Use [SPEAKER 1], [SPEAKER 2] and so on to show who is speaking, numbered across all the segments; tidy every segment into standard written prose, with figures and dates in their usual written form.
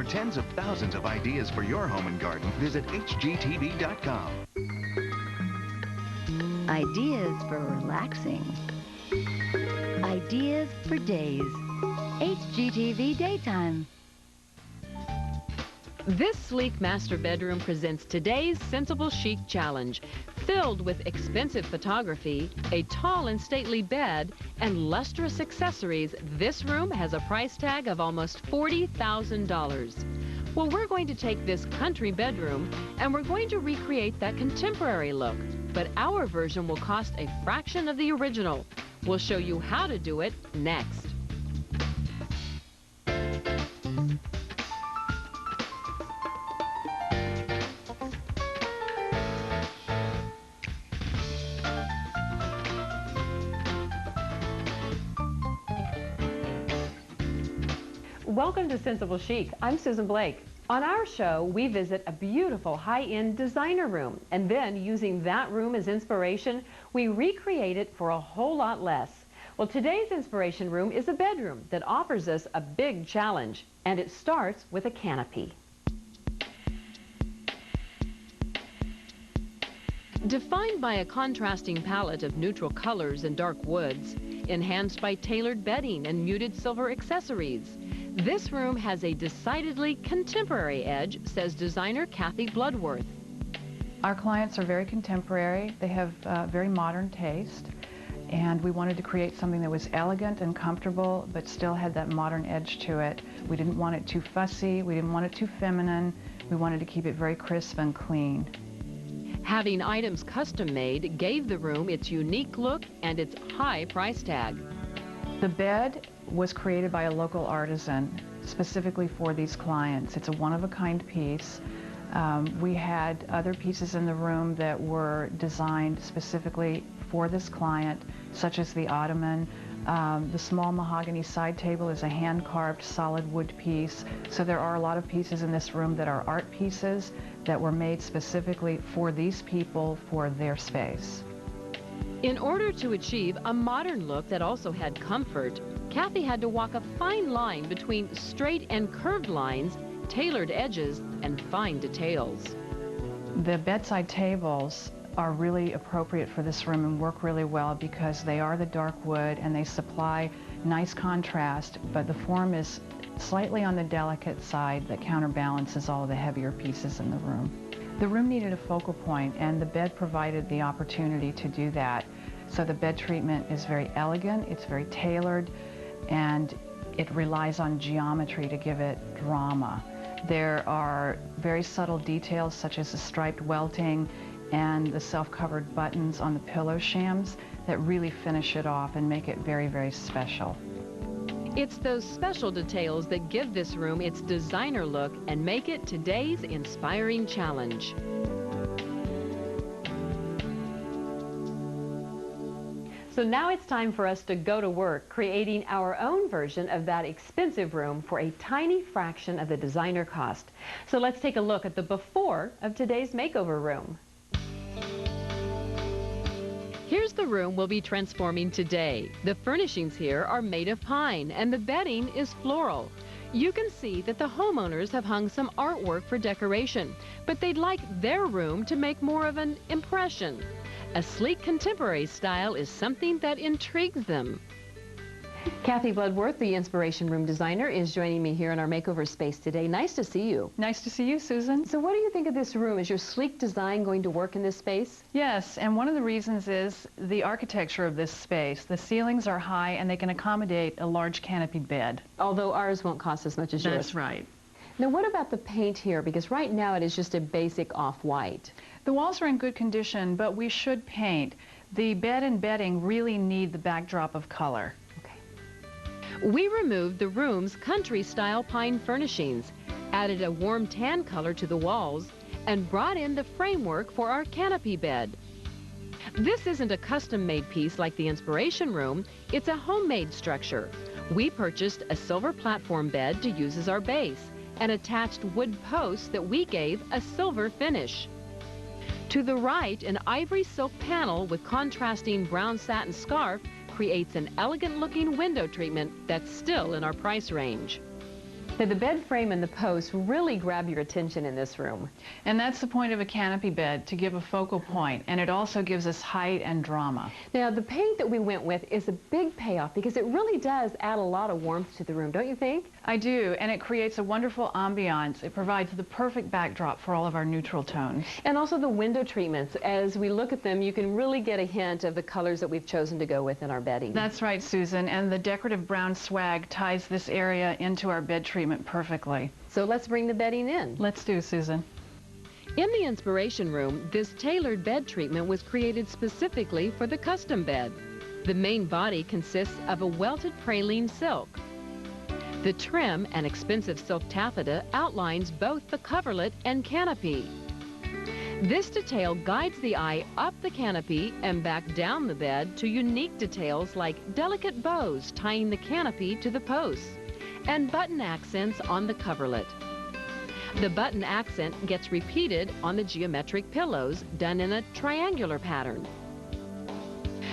[SPEAKER 1] For tens of thousands of ideas for your home and garden, visit HGTV.com.
[SPEAKER 2] Ideas for relaxing. Ideas for days. HGTV Daytime.
[SPEAKER 3] This sleek master bedroom presents today's Sensible Chic Challenge. Filled with expensive photography, a tall and stately bed, and lustrous accessories, this room has a price tag of almost $40,000. Well, we're going to take this country bedroom and we're going to recreate that contemporary look. But our version will cost a fraction of the original. We'll show you how to do it next. Welcome to Sensible Chic. I'm Susan Blake. On our show, we visit a beautiful high-end designer room, and then using that room as inspiration, we recreate it for a whole lot less. Well, today's inspiration room is a bedroom that offers us a big challenge, and it starts with a canopy. Defined by a contrasting palette of neutral colors and dark woods, enhanced by tailored bedding and muted silver accessories, this room has a decidedly contemporary edge, says designer Kathy Bloodworth.
[SPEAKER 4] Our clients are very contemporary. They have very modern taste, and we wanted to create something that was elegant and comfortable, but still had that modern edge to it. We didn't want it too fussy. We didn't want it too feminine. We wanted to keep it very crisp and clean.
[SPEAKER 3] Having items custom made gave the room its unique look and its high price tag.
[SPEAKER 4] The bed was created by a local artisan specifically for these clients. It's a one-of-a-kind piece. We had other pieces in the room that were designed specifically for this client, such as the ottoman. The small mahogany side table is a hand-carved solid wood piece. So there are a lot of pieces in this room that are art pieces that were made specifically for these people for their space.
[SPEAKER 3] In order to achieve a modern look that also had comfort, Kathy had to walk a fine line between straight and curved lines, tailored edges, and fine details.
[SPEAKER 4] The bedside tables are really appropriate for this room and work really well because they are the dark wood and they supply nice contrast, but the form is slightly on the delicate side that counterbalances all of the heavier pieces in the room. The room needed a focal point, and the bed provided the opportunity to do that. So the bed treatment is very elegant, it's very tailored, and it relies on geometry to give it drama. There are very subtle details such as the striped welting and the self-covered buttons on the pillow shams that really finish it off and make it very, very special.
[SPEAKER 3] It's those special details that give this room its designer look and make it today's inspiring challenge. So now it's time for us to go to work creating our own version of that expensive room for a tiny fraction of the designer cost. So let's take a look at the before of today's makeover room. Here's the room we'll be transforming today. The furnishings here are made of pine and the bedding is floral. You can see that the homeowners have hung some artwork for decoration, but they'd like their room to make more of an impression. A sleek contemporary style is something that intrigues them. Kathy Bloodworth, the Inspiration Room designer, is joining me here in our makeover space today. Nice to see you.
[SPEAKER 4] Nice to see you, Susan.
[SPEAKER 3] So what do you think of this room? Is your sleek design going to work in this space?
[SPEAKER 4] Yes, and one of the reasons is the architecture of this space. The ceilings are high and they can accommodate a large canopied bed.
[SPEAKER 3] Although ours won't cost as much as yours.
[SPEAKER 4] That's right.
[SPEAKER 3] Now what about the paint here? Because right now it is just a basic off-white.
[SPEAKER 4] The walls are in good condition, but we should paint. The bed and bedding really need the backdrop of color.
[SPEAKER 3] We removed the room's country-style pine furnishings, added a warm tan color to the walls, and brought in the framework for our canopy bed. This isn't a custom-made piece like the Inspiration Room, it's a homemade structure. We purchased a silver platform bed to use as our base, and attached wood posts that we gave a silver finish. To the right, an ivory silk panel with contrasting brown satin scarf creates an elegant-looking window treatment that's still in our price range. Now, the bed frame and the posts really grab your attention in this room.
[SPEAKER 4] And that's the point of a canopy bed, to give a focal point, and it also gives us height and drama.
[SPEAKER 3] Now, the paint that we went with is a big payoff because it really does add a lot of warmth to the room, don't you think?
[SPEAKER 4] I do, and it creates a wonderful ambiance. It provides the perfect backdrop for all of our neutral tones.
[SPEAKER 3] And also the window treatments. As we look at them, you can really get a hint of the colors that we've chosen to go with in our bedding.
[SPEAKER 4] That's right, Susan, and the decorative brown swag ties this area into our bed treatment perfectly.
[SPEAKER 3] So let's bring the bedding in.
[SPEAKER 4] Let's do, Susan.
[SPEAKER 3] In the inspiration room, this tailored bed treatment was created specifically for the custom bed. The main body consists of a welted praline silk. The trim and expensive silk taffeta outlines both the coverlet and canopy. This detail guides the eye up the canopy and back down the bed to unique details like delicate bows tying the canopy to the posts and button accents on the coverlet. The button accent gets repeated on the geometric pillows done in a triangular pattern.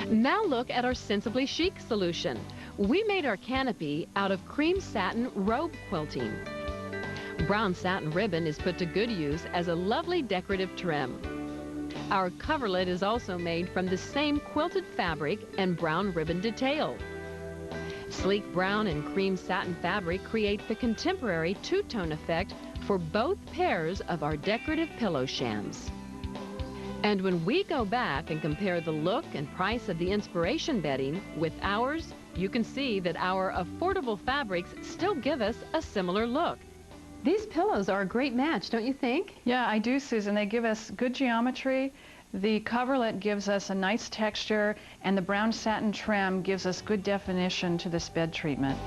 [SPEAKER 3] Now look at our Sensibly Chic solution. We made our canopy out of cream satin robe quilting. Brown satin ribbon is put to good use as a lovely decorative trim. Our coverlet is also made from the same quilted fabric and brown ribbon detail. Sleek brown and cream satin fabric create the contemporary two-tone effect for both pairs of our decorative pillow shams. And when we go back and compare the look and price of the inspiration bedding with ours, you can see that our affordable fabrics still give us a similar look. These pillows are a great match, don't you think?
[SPEAKER 4] Yeah, I do, Susan. They give us good geometry. The coverlet gives us a nice texture, and the brown satin trim gives us good definition to this bed treatment.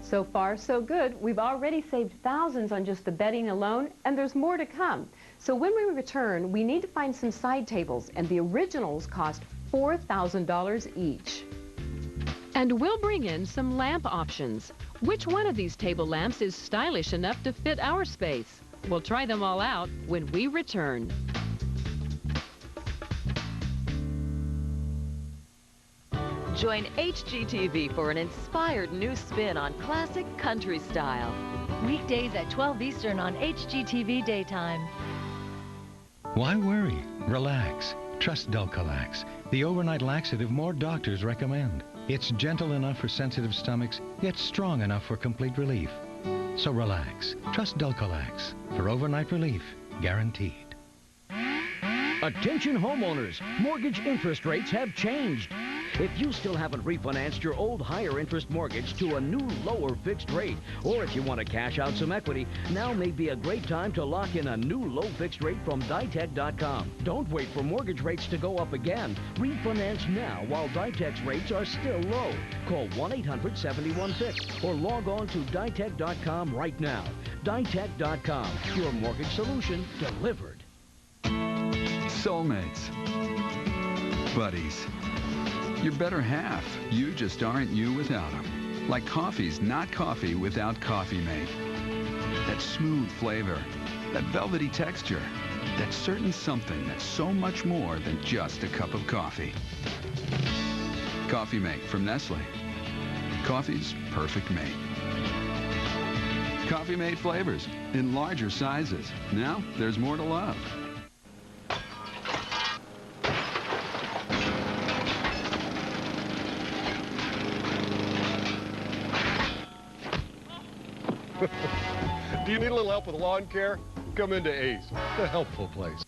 [SPEAKER 3] So far, so good. We've already saved thousands on just the bedding alone, and there's more to come. So when we return, we need to find some side tables, and the originals cost $4,000 each. And we'll bring in some lamp options. Which one of these table lamps is stylish enough to fit our space? We'll try them all out when we return.
[SPEAKER 5] Join HGTV for an inspired new spin on classic country style.
[SPEAKER 2] Weekdays at 12 Eastern on HGTV Daytime.
[SPEAKER 6] Why worry? Relax. Trust Dulcolax, the overnight laxative more doctors recommend. It's gentle enough for sensitive stomachs, yet strong enough for complete relief. So relax. Trust Dulcolax for overnight relief, guaranteed.
[SPEAKER 7] Attention homeowners, mortgage interest rates have changed. If you still haven't refinanced your old higher interest mortgage to a new lower fixed rate, or if you want to cash out some equity, now may be a great time to lock in a new low fixed rate from Ditech.com. Don't wait for mortgage rates to go up again. Refinance now while Ditech's rates are still low. Call 1-800-71-FIXED or log on to Ditech.com right now. Ditech.com, your mortgage solution delivered.
[SPEAKER 8] Soulmates. Buddies. Your better half. You just aren't you without them. Like coffee's not coffee without Coffee Mate. That smooth flavor, that velvety texture, that certain something that's so much more than just a cup of coffee. Coffee Mate from Nestle. Coffee's perfect mate. Coffee Mate flavors in larger sizes. Now there's more to love.
[SPEAKER 9] Do you need a little help with lawn care? Come into Ace, the helpful place.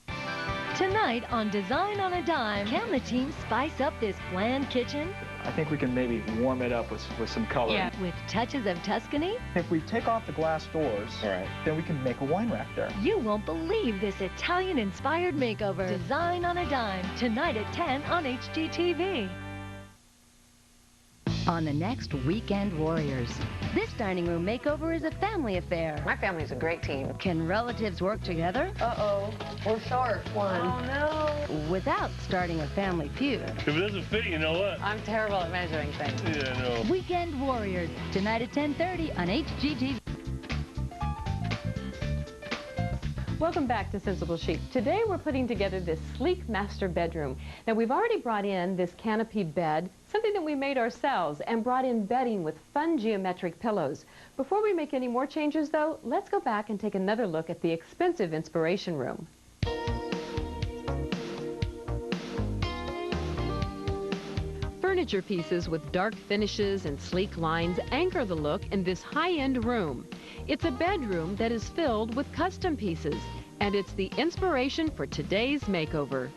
[SPEAKER 2] Tonight on Design on a Dime, can the team spice up this bland kitchen?
[SPEAKER 10] I think we can maybe warm it up with some color.
[SPEAKER 2] Yeah. With touches of Tuscany?
[SPEAKER 10] If we take off the glass doors, then we can make a wine rack there.
[SPEAKER 2] You won't believe this Italian-inspired makeover. Design on a Dime, tonight at 10 on HGTV. On the next Weekend Warriors, this dining room makeover is a family affair.
[SPEAKER 11] My family's a great team.
[SPEAKER 2] Can relatives work together?
[SPEAKER 11] Uh-oh, we're short one.
[SPEAKER 2] Oh, no. Without starting a family feud.
[SPEAKER 12] If it doesn't fit, you know what?
[SPEAKER 11] I'm terrible at measuring things.
[SPEAKER 12] Yeah, I know.
[SPEAKER 2] Weekend Warriors, tonight at 10:30 on HGTV.
[SPEAKER 12] Welcome back to Sensible Chic. Today we're putting together this sleek master bedroom. Now we've already brought in this canopy bed, something that we made ourselves, and brought in bedding with fun geometric pillows. Before we make any more changes though, let's go back and take another look at the expensive inspiration room. Furniture pieces with dark finishes and sleek lines anchor the look in this high-end room. It's a bedroom that is filled with custom pieces, and it's the inspiration for today's makeover.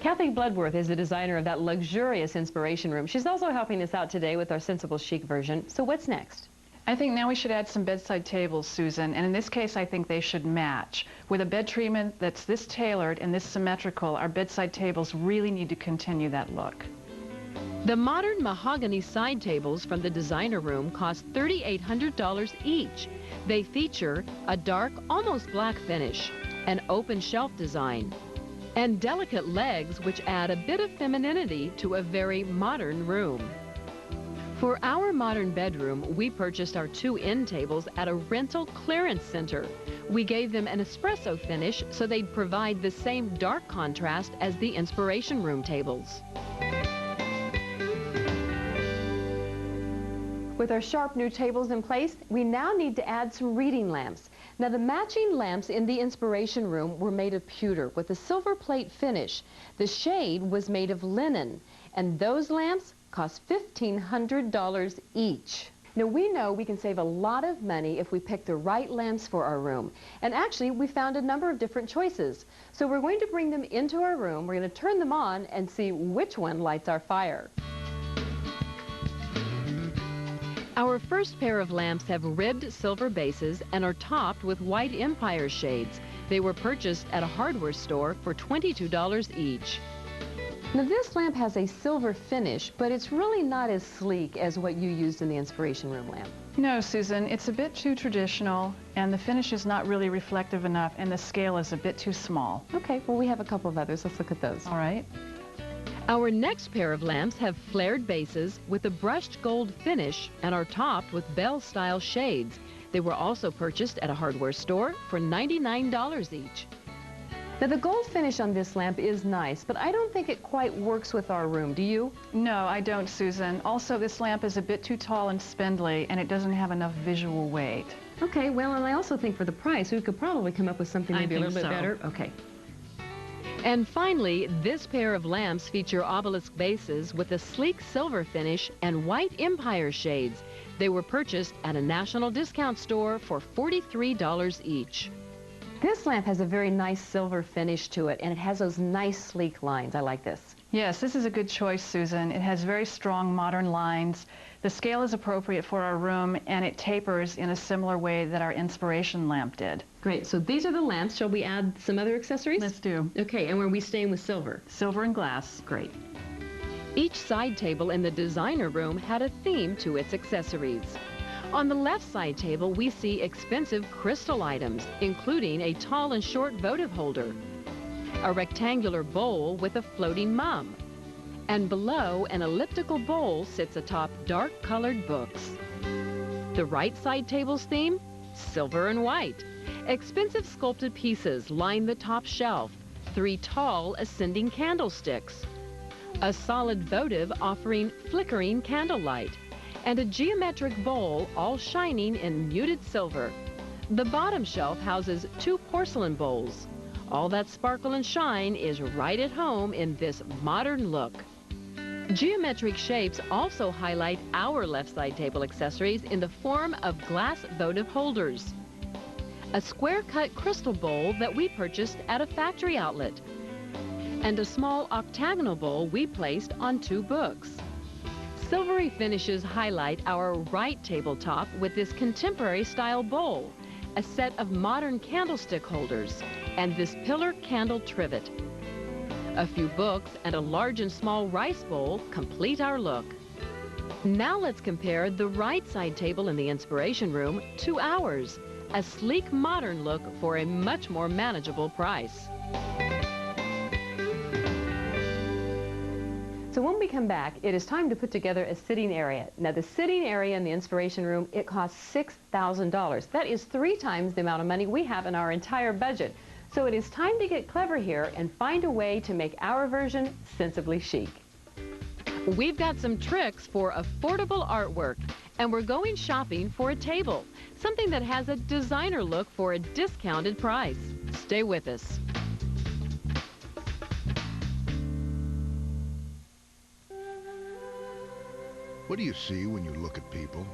[SPEAKER 12] Kathy Bloodworth is the designer of that luxurious inspiration room. She's also helping us out today with our Sensible Chic version. So what's next?
[SPEAKER 4] I think now we should add some bedside tables, Susan, and in this case I think they should match. With a bed treatment that's this tailored and this symmetrical, our bedside tables really need to continue that look.
[SPEAKER 3] The modern mahogany side tables from the designer room cost $3,800 each. They feature a dark, almost black finish, an open shelf design, and delicate legs which add a bit of femininity to a very modern room. For our modern bedroom, we purchased our 2 end tables at a rental clearance center. We gave them an espresso finish so they'd provide the same dark contrast as the inspiration room tables.
[SPEAKER 12] With our sharp new tables in place, we now need to add some reading lamps. Now the matching lamps in the inspiration room were made of pewter with a silver plate finish. The shade was made of linen, and those lamps cost $1,500 each. Now we know we can save a lot of money if we pick the right lamps for our room. And actually we found a number of different choices. So we're going to bring them into our room, we're going to turn them on and see which one lights our fire.
[SPEAKER 3] Our first pair of lamps have ribbed silver bases and are topped with white empire shades. They were purchased at a hardware store for $22 each.
[SPEAKER 12] Now this lamp has a silver finish, but it's really not as sleek as what you used in the inspiration room lamp.
[SPEAKER 4] No, Susan, it's a bit too traditional, and the finish is not really reflective enough, and the scale is a bit too small.
[SPEAKER 12] Okay, well we have a couple of others. Let's look at those.
[SPEAKER 4] All right.
[SPEAKER 3] Our next pair of lamps have flared bases with a brushed gold finish and are topped with bell-style shades. They were also purchased at a hardware store for $99 each.
[SPEAKER 12] Now the gold finish on this lamp is nice, but I don't think it quite works with our room. Do you?
[SPEAKER 4] No, I don't, Susan. Also, this lamp is a bit too tall and spindly, and it doesn't have enough visual weight.
[SPEAKER 12] Okay, well, and I also think for the price, we could probably come up with something maybe a little bit better. Okay.
[SPEAKER 3] And finally, this pair of lamps feature obelisk bases with a sleek silver finish and white empire shades. They were purchased at a national discount store for $43 each.
[SPEAKER 12] This lamp has a very nice silver finish to it, and it has those nice sleek lines. I like this.
[SPEAKER 4] Yes, this is a good choice, Susan. It has very strong modern lines. The scale is appropriate for our room, and it tapers in a similar way that our inspiration lamp did.
[SPEAKER 12] Great. So these are the lamps. Shall we add some other accessories?
[SPEAKER 4] Let's do.
[SPEAKER 12] Okay, and were we staying with silver?
[SPEAKER 4] Silver and glass.
[SPEAKER 12] Great.
[SPEAKER 3] Each side table in the designer room had a theme to its accessories. On the left side table, we see expensive crystal items, including a tall and short votive holder, a rectangular bowl with a floating mum, and below an elliptical bowl sits atop dark-colored books. The right side table's theme? Silver and white. Expensive sculpted pieces line the top shelf, 3 tall ascending candlesticks, a solid votive offering flickering candlelight, and a geometric bowl all shining in muted silver. The bottom shelf houses 2 porcelain bowls. All that sparkle and shine is right at home in this modern look. Geometric shapes also highlight our left side table accessories in the form of glass votive holders, a square-cut crystal bowl that we purchased at a factory outlet, and a small octagonal bowl we placed on 2 books. Silvery finishes highlight our right tabletop with this contemporary style bowl, a set of modern candlestick holders, and this pillar candle trivet. A few books and a large and small rice bowl complete our look. Now let's compare the right side table in the inspiration room to ours, a sleek modern look for a much more manageable price.
[SPEAKER 12] So So when we come back, it is time to put together a sitting area. Now the sitting area in the Inspiration Room, it costs $6,000. That is 3 times the amount of money we have in our entire budget. So it is time to get clever here and find a way to make our version sensibly chic.
[SPEAKER 3] We've got some tricks for affordable artwork, and we're going shopping for a table, something that has a designer look for a discounted price. Stay with us.
[SPEAKER 13] What do you see when you look at people?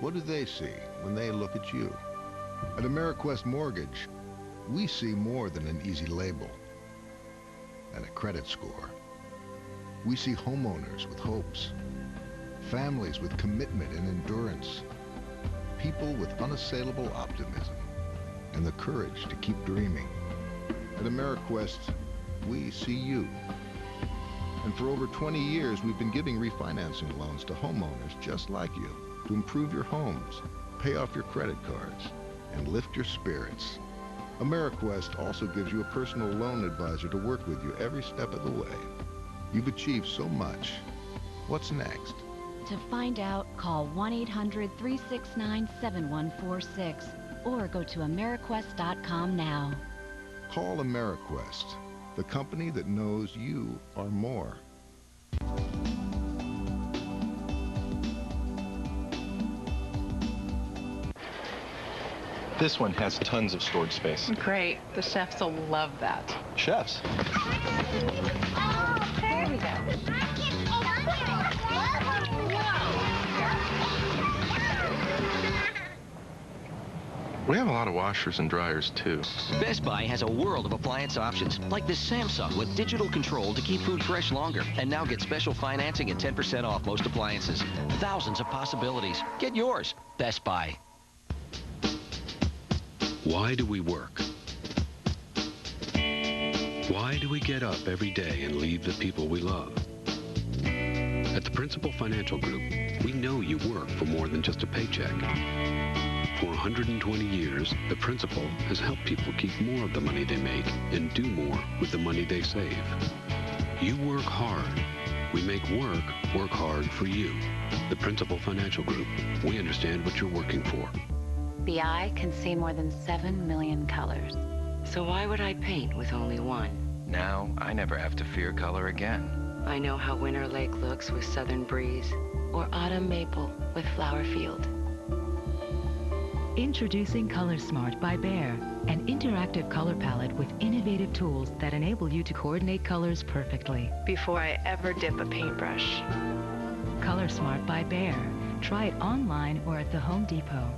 [SPEAKER 13] What do they see when they look at you? At AmeriQuest Mortgage, we see more than an easy label and a credit score. We see homeowners with hopes, families with commitment and endurance, people with unassailable optimism, and the courage to keep dreaming. At AmeriQuest, we see you. And for over 20 years, we've been giving refinancing loans to homeowners just like you to improve your homes, pay off your credit cards, and lift your spirits. AmeriQuest also gives you a personal loan advisor to work with you every step of the way. You've achieved so much. What's next?
[SPEAKER 14] To find out, call 1-800-369-7146 or go to AmeriQuest.com now.
[SPEAKER 13] Call AmeriQuest, the company that knows you are more.
[SPEAKER 15] This one has tons of storage space.
[SPEAKER 11] Great. The chefs will love that.
[SPEAKER 15] Chefs?
[SPEAKER 11] There we go.
[SPEAKER 15] We have a lot of washers and dryers, too.
[SPEAKER 16] Best Buy has a world of appliance options, like this Samsung with digital control to keep food fresh longer. And now get special financing and 10% off most appliances. Thousands of possibilities. Get yours. Best Buy.
[SPEAKER 17] Why do we work? Why do we get up every day and leave the people we love? At the Principal Financial Group, we know you work for more than just a paycheck. For 120 years, the Principal has helped people keep more of the money they make and do more with the money they save. You work hard. We make work hard for you. The Principal Financial Group. We understand what you're working for.
[SPEAKER 18] The eye can see more than 7 million colors. So why would I paint with only one?
[SPEAKER 19] Now, I never have to fear color again.
[SPEAKER 18] I know how Winter Lake looks with Southern Breeze, or Autumn Maple with Flower Field.
[SPEAKER 2] Introducing Color Smart by Behr, an interactive color palette with innovative tools that enable you to coordinate colors perfectly.
[SPEAKER 18] Before I ever dip a paintbrush.
[SPEAKER 2] Color Smart by Behr. Try it online or at the Home Depot.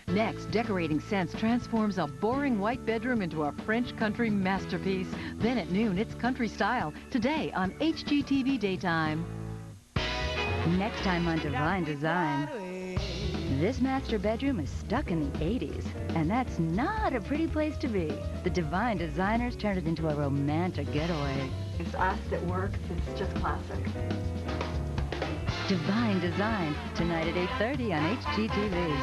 [SPEAKER 20] Next, Decorating Sense transforms a boring white bedroom into a French country masterpiece. Then at noon, it's country style. Today on HGTV Daytime.
[SPEAKER 21] Next time on Divine Design. This master bedroom is stuck in the 80s, and that's not a pretty place to be. The Divine Designers turned it into a romantic getaway.
[SPEAKER 22] It's us that works. It's just classic.
[SPEAKER 21] Divine Design, tonight at 8:30 on HGTV.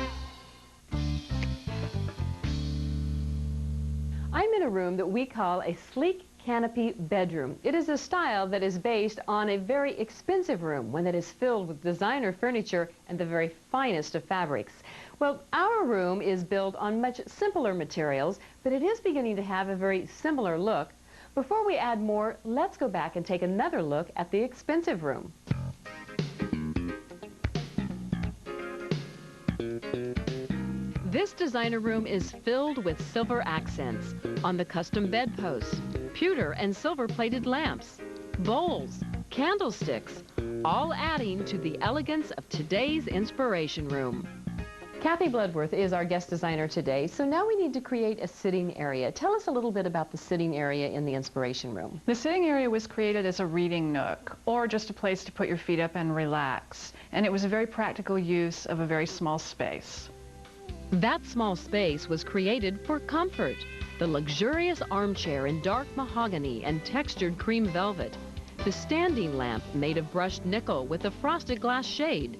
[SPEAKER 12] I'm in a room that we call a sleek canopy bedroom. It is a style that is based on a very expensive room, one that is filled with designer furniture and the very finest of fabrics. Well, our room is built on much simpler materials, but it is beginning to have a very similar look. Before we add more, let's go back and take another look at the expensive room.
[SPEAKER 3] This designer room is filled with silver accents on the custom bedposts, pewter and silver-plated lamps, bowls, candlesticks, all adding to the elegance of today's Inspiration Room.
[SPEAKER 12] Kathy Bloodworth is our guest designer today, so now we need to create a sitting area. Tell us a little bit about the sitting area in the Inspiration Room.
[SPEAKER 4] The sitting area was created as a reading nook, or just a place to put your feet up and relax, and it was a very practical use of a very small space.
[SPEAKER 3] That small space was created for comfort. The luxurious armchair in dark mahogany and textured cream velvet. The standing lamp made of brushed nickel with a frosted glass shade.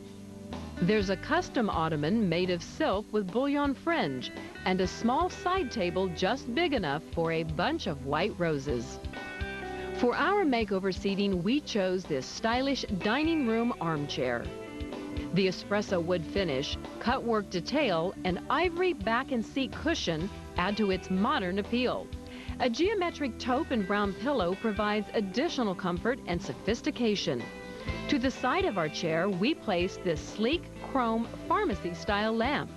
[SPEAKER 3] There's a custom ottoman made of silk with bullion fringe and a small side table just big enough for a bunch of white roses. For our makeover seating, we chose this stylish dining room armchair. The espresso wood finish, cutwork detail, and ivory back and seat cushion add to its modern appeal. A geometric taupe and brown pillow provides additional comfort and sophistication. To the side of our chair, we placed this sleek chrome pharmacy-style lamp,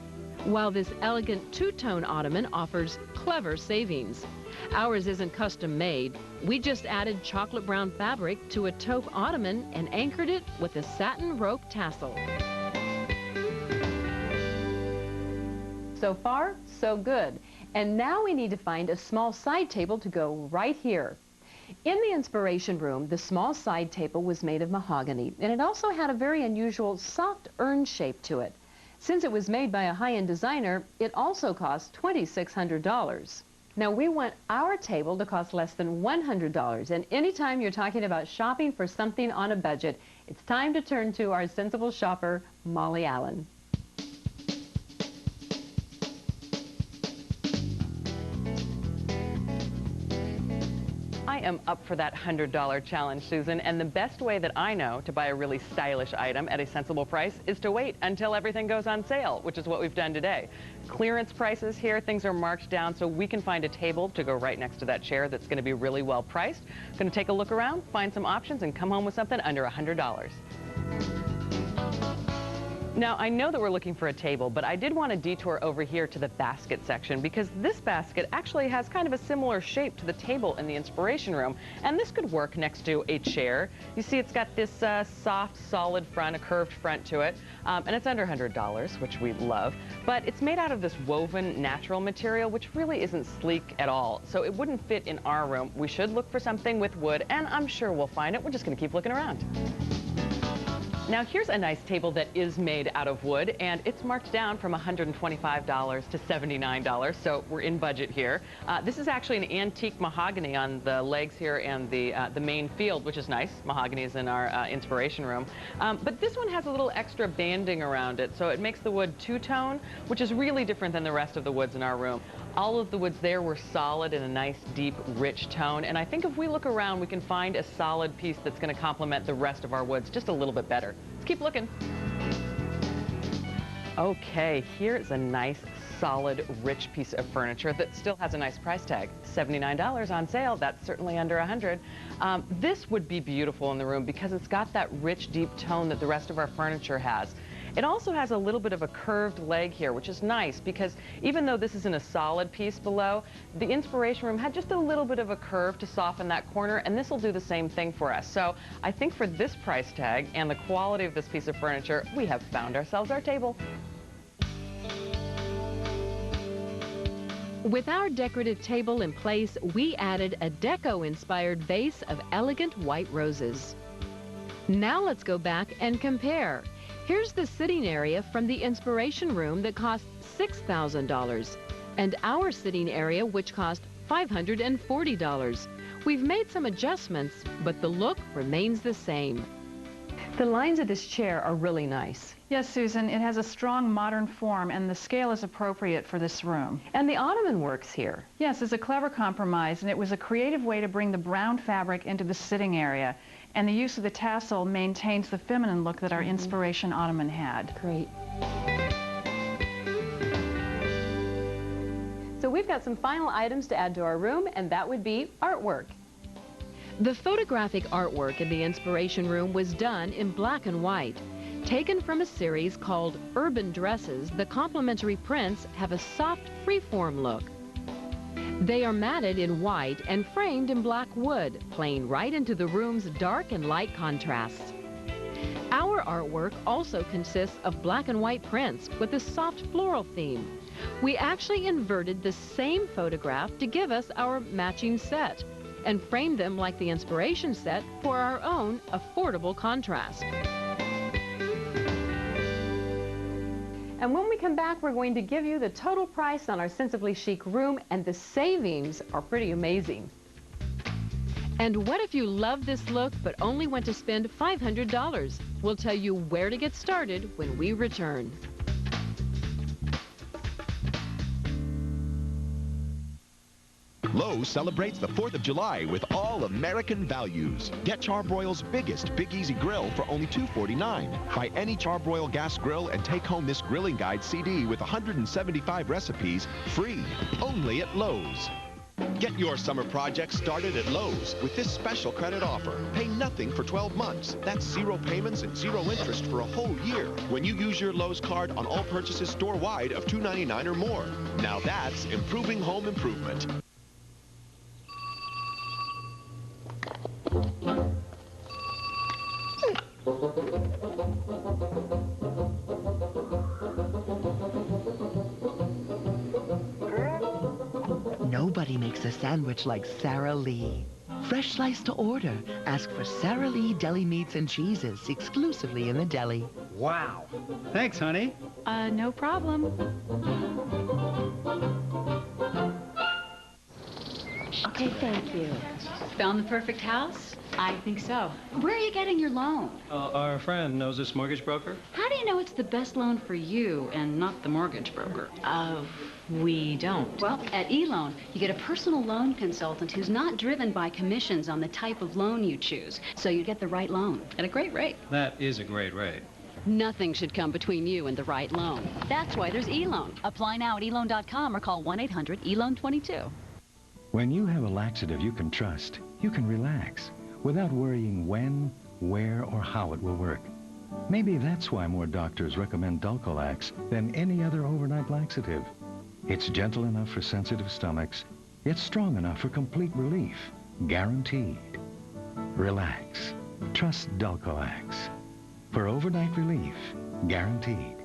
[SPEAKER 3] while this elegant two-tone ottoman offers clever savings. Ours isn't custom made. We just added chocolate brown fabric to a taupe ottoman and anchored it with a satin rope tassel.
[SPEAKER 12] So far, so good. And now we need to find a small side table to go right here. In the inspiration room, the small side table was made of mahogany, and it also had a very unusual soft urn shape to it. Since it was made by a high-end designer, it also cost $2,600. Now, we want our table to cost less than $100, and anytime you're talking about shopping for something on a budget, it's time to turn to our sensible shopper, Molly Allen.
[SPEAKER 1] I am up for that $100 challenge, Susan, and the best way that I know to buy a really stylish item at a sensible price is to wait until everything goes on sale, which is what we've done today. Clearance prices here, things are marked down so we can find a table to go right next to that chair that's going to be really well priced. Going to take a look around, find some options, and come home with something under $100. Now, I know that we're looking for a table, but I did want to detour over here to the basket section because this basket actually has kind of a similar shape to the table in the inspiration room, and this could work next to a chair. You see it's got this soft, solid front, a curved front to it, and it's under $100, which we love, but it's made out of this woven natural material, which really isn't sleek at all, so it wouldn't fit in our room. We should look for something with wood, and I'm sure we'll find it. We're just going to keep looking around. Now here's a nice table that is made out of wood, and it's marked down from $125 to $79, so we're in budget here. This is actually an antique mahogany on the legs here and the main field, which is nice. Mahogany is in our inspiration room. But this one has a little extra banding around it, so it makes the wood two-tone, which is really different than the rest of the woods in our room. All of the woods there were solid in a nice, deep, rich tone, and I think if we look around, we can find a solid piece that's going to complement the rest of our woods just a little bit better. Let's keep looking. Okay, here's a nice, solid, rich piece of furniture that still has a nice price tag. $79 on sale. That's certainly under $100. This would be beautiful in the room because it's got that rich, deep tone that the rest of our furniture has. It also has a little bit of a curved leg here, which is nice because even though this isn't a solid piece below, the inspiration room had just a little bit of a curve to soften that corner, and this will do the same thing for us. So I think for this price tag and the quality of this piece of furniture, we have found ourselves our table.
[SPEAKER 3] With our decorative table in place, we added a deco-inspired vase of elegant white roses. Now let's go back and compare. Here's the sitting area from the inspiration room that cost $6,000, and our sitting area, which cost $540. We've made some adjustments, but the look remains the same.
[SPEAKER 12] The lines of this chair are really nice.
[SPEAKER 4] Yes, Susan, it has a strong modern form, and the scale is appropriate for this room.
[SPEAKER 12] And the ottoman works here.
[SPEAKER 4] Yes, it's a clever compromise, and it was a creative way to bring the brown fabric into the sitting area. And the use of the tassel maintains the feminine look that our inspiration ottoman had.
[SPEAKER 12] Great. So we've got some final items to add to our room, and that would be artwork.
[SPEAKER 3] The photographic artwork in the inspiration room was done in black and white. Taken from a series called Urban Dresses, the complementary prints have a soft, freeform look. They are matted in white and framed in black wood, playing right into the room's dark and light contrasts. Our artwork also consists of black and white prints with a soft floral theme. We actually inverted the same photograph to give us our matching set and framed them like the inspiration set for our own affordable contrast.
[SPEAKER 12] And when we come back, we're going to give you the total price on our Sensibly Chic room, and the savings are pretty amazing.
[SPEAKER 3] And what if you love this look but only want to spend $500? We'll tell you where to get started when we return.
[SPEAKER 5] Lowe's celebrates the 4th of July with all American values. Get Charbroil's biggest Big Easy Grill for only $2.49. Buy any Charbroil gas grill and take home this grilling guide CD with 175 recipes free, only at Lowe's. Get your summer project started at Lowe's with this special credit offer. Pay nothing for 12 months. That's 0 payments and 0 interest for a whole year when you use your Lowe's card on all purchases store-wide of $2.99 or more. Now that's improving home improvement.
[SPEAKER 6] Nobody makes a sandwich like Sara Lee. Fresh slice to order. Ask for Sara Lee deli meats and cheeses exclusively in the deli.
[SPEAKER 23] Wow. Thanks, honey.
[SPEAKER 3] No problem.
[SPEAKER 24] Okay, thank you. Found the perfect house? I think so. Where are you getting your loan?
[SPEAKER 23] Our friend knows this mortgage broker.
[SPEAKER 24] How do you know it's the best loan for you and not the mortgage broker? We don't. Well, at eLoan, you get a personal loan consultant who's not driven by commissions on the type of loan you choose, so you get the right loan at a great rate.
[SPEAKER 23] That is a great rate.
[SPEAKER 24] Nothing should come between you and the right loan. That's why there's eLoan. Apply now at eLoan.com or call 1-800-ELOAN22.
[SPEAKER 25] When you have a laxative you can trust, you can relax without worrying when, where, or how it will work. Maybe that's why more doctors recommend Dulcolax than any other overnight laxative. It's gentle enough for sensitive stomachs, yet strong enough for complete relief. Guaranteed. Relax. Trust Dulcolax. For overnight relief, guaranteed.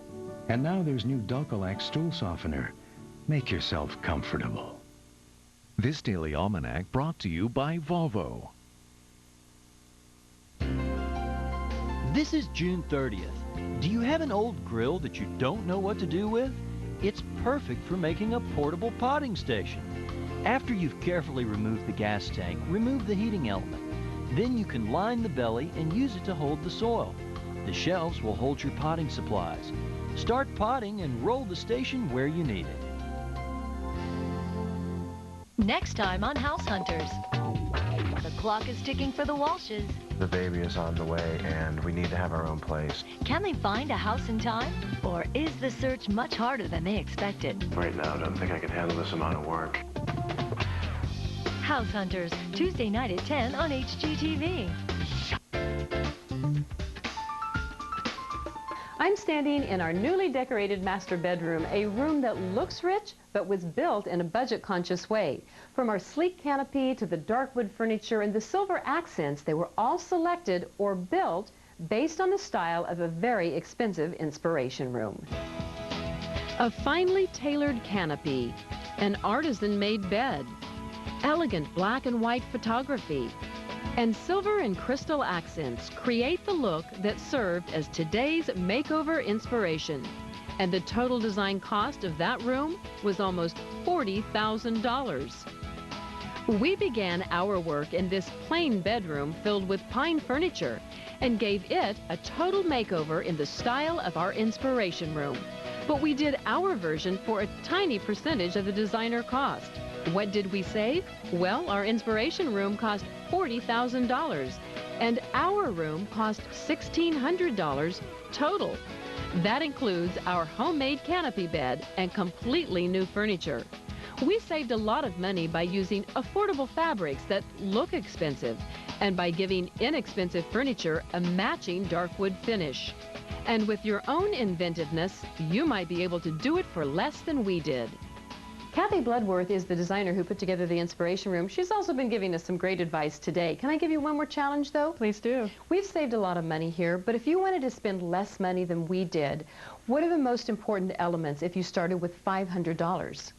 [SPEAKER 25] And now there's new Dulcolax stool softener. Make yourself comfortable.
[SPEAKER 26] This Daily Almanac brought to you by Volvo.
[SPEAKER 27] This is June 30th. Do you have an old grill that you don't know what to do with? It's perfect for making a portable potting station. After you've carefully removed the gas tank, remove the heating element. Then you can line the belly and use it to hold the soil. The shelves will hold your potting supplies. Start potting and roll the station where you need it.
[SPEAKER 28] Next time on House Hunters. The clock is ticking for the Walshes.
[SPEAKER 15] The baby is on the way, and we need to have our own place.
[SPEAKER 28] Can they find a house in time? Or is the search much harder than they expected?
[SPEAKER 15] Right now, I don't think I can handle this amount of work.
[SPEAKER 28] House Hunters, Tuesday night at 10 on HGTV.
[SPEAKER 12] I'm standing in our newly decorated master bedroom, a room that looks rich but was built in a budget-conscious way. From our sleek canopy to the dark wood furniture and the silver accents, they were all selected or built based on the style of a very expensive inspiration room.
[SPEAKER 3] A finely tailored canopy, an artisan-made bed, elegant black and white photography, and silver and crystal accents create the look that served as today's makeover inspiration. And the total design cost of that room was almost $40,000. We began our work in this plain bedroom filled with pine furniture and gave it a total makeover in the style of our inspiration room. But we did our version for a tiny percentage of the designer cost. What did we save? Well, our inspiration room cost $40,000, and our room cost $1,600 total. That includes our homemade canopy bed and completely new furniture. We saved a lot of money by using affordable fabrics that look expensive and by giving inexpensive furniture a matching dark wood finish. And with your own inventiveness, you might be able to do it for less than we did.
[SPEAKER 12] Kathy Bloodworth is the designer who put together the inspiration room. She's also been giving us some great advice today. Can I give you one more challenge, though?
[SPEAKER 4] Please do.
[SPEAKER 12] We've saved a lot of money here, but if you wanted to spend less money than we did, what are the most important elements if you started with $500?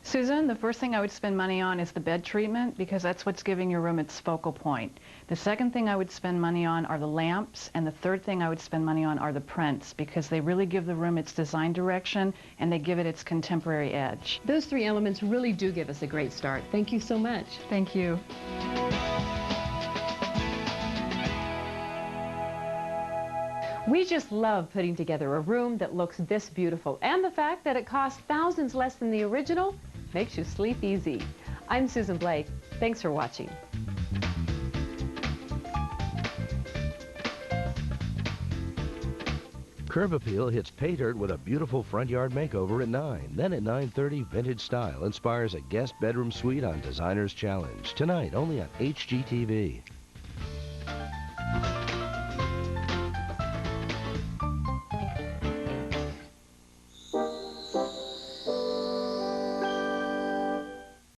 [SPEAKER 4] Susan, the first thing I would spend money on is the bed treatment, because that's what's giving your room its focal point. The second thing I would spend money on are the lamps, and the third thing I would spend money on are the prints, because they really give the room its design direction and they give it its contemporary edge.
[SPEAKER 12] Those three elements really do give us a great start. Thank you so much.
[SPEAKER 4] Thank you.
[SPEAKER 12] We just love putting together a room that looks this beautiful, and the fact that it costs thousands less than the original makes you sleep easy. I'm Susan Blake. Thanks for watching.
[SPEAKER 7] Curb Appeal hits pay dirt with a beautiful front yard makeover at 9. Then at 9:30, Vintage Style inspires a guest bedroom suite on Designer's Challenge. Tonight, only on HGTV.